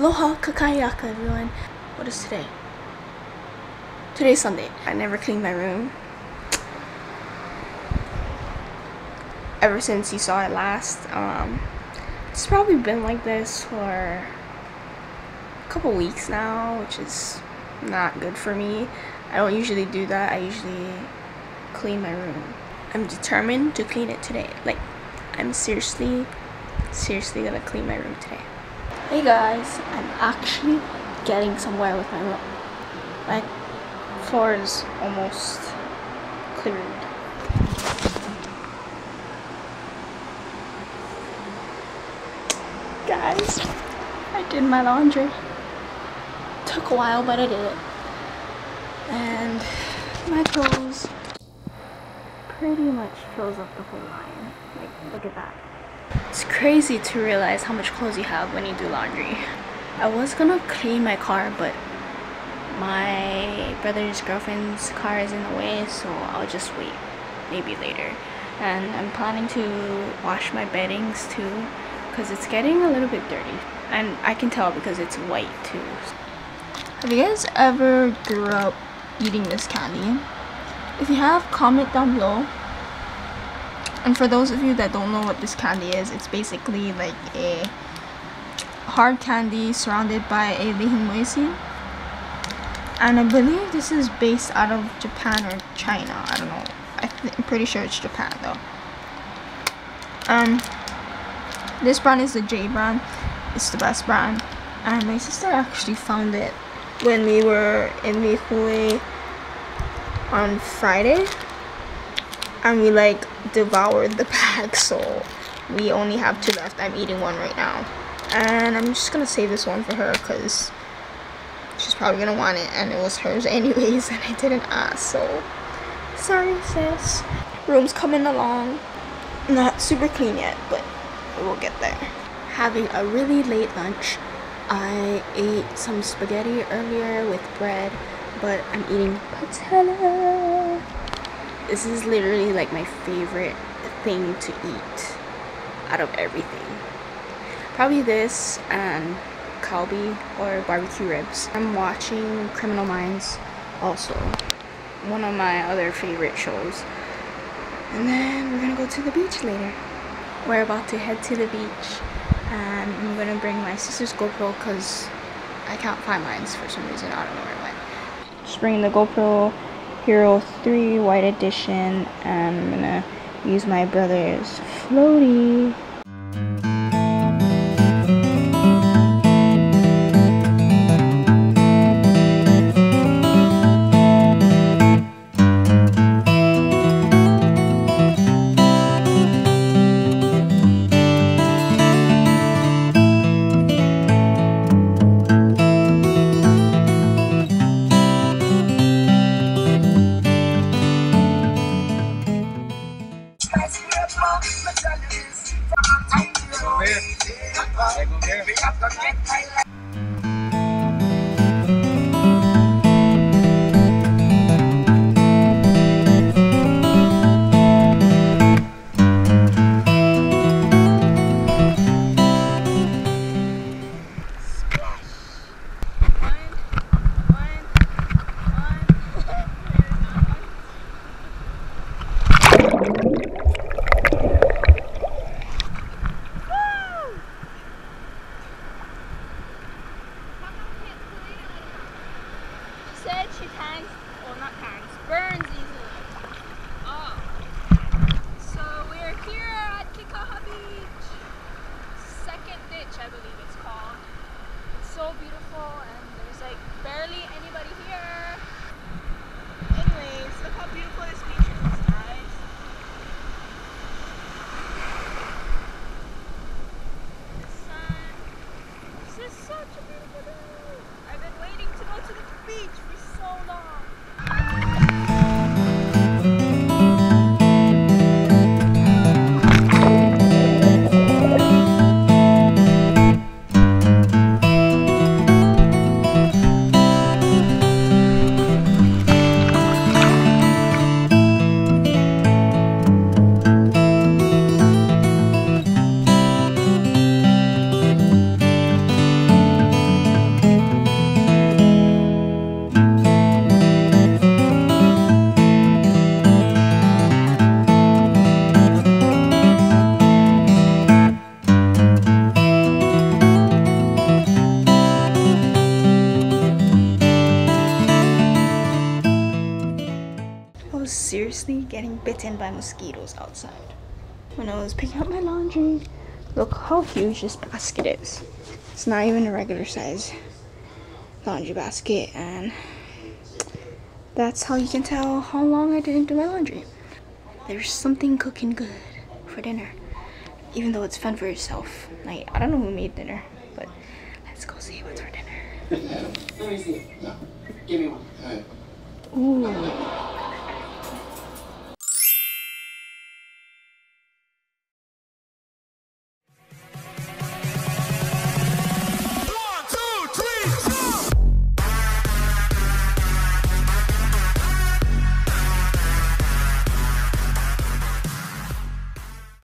Aloha kakayaka, everyone. What is today? Today's Sunday. I never cleaned my room ever since you saw it last. It's probably been like this for a couple weeks now, which is not good for me. I don't usually do that. I usually clean my room. I'm determined to clean it today. Like, I'm seriously gonna clean my room today. Hey guys, I'm actually getting somewhere with my room. My floor is almost cleared. Guys, I did my laundry. Took a while, but I did it. And my clothes pretty much fills up the whole line. Like, look at that. It's crazy to realize how much clothes you have when you do laundry. I was gonna clean my car, but my brother's girlfriend's car is in the way, so I'll just wait, maybe later. And I'm planning to wash my beddings too, because it's getting a little bit dirty. And I can tell because it's white too. Have you guys ever grew up eating this candy? If you have, comment down below. And for those of you that don't know what this candy is, it's basically like a hard candy surrounded by a lihimoisi. And I believe this is based out of Japan or China. I don't know. I'm pretty sure it's Japan though. This brand is the J brand. It's the best brand. And my sister actually found it when we were in Niue on Friday. And we like devoured the bag, so we only have 2 left. I'm eating one right now. And I'm just gonna save this one for her because she's probably gonna want it, and it was hers anyways, and I didn't ask, so sorry sis. Room's coming along. Not super clean yet, but we'll get there. Having a really late lunch. I ate some spaghetti earlier with bread, but I'm eating patella. This is literally like my favorite thing to eat out of everything. Probably this and kalbi or barbecue ribs. I'm watching Criminal Minds, also one of my other favorite shows. And then we're gonna go to the beach later. We're about to head to the beach, and I'm gonna bring my sister's GoPro because I can't find mine for some reason. I don't know where it went. Just bringing the GoPro Hero 3 White Edition, and I'm gonna use my brother's floaty. was seriously getting bitten by mosquitoes outside. When I was picking up my laundry, look how huge this basket is. It's not even a regular size laundry basket, and that's how you can tell how long I didn't do my laundry. There's something cooking good for dinner, even though it's fun for yourself. Like, I don't know who made dinner, but let's go see what's for dinner. Let me see. No. Give me one. Ooh.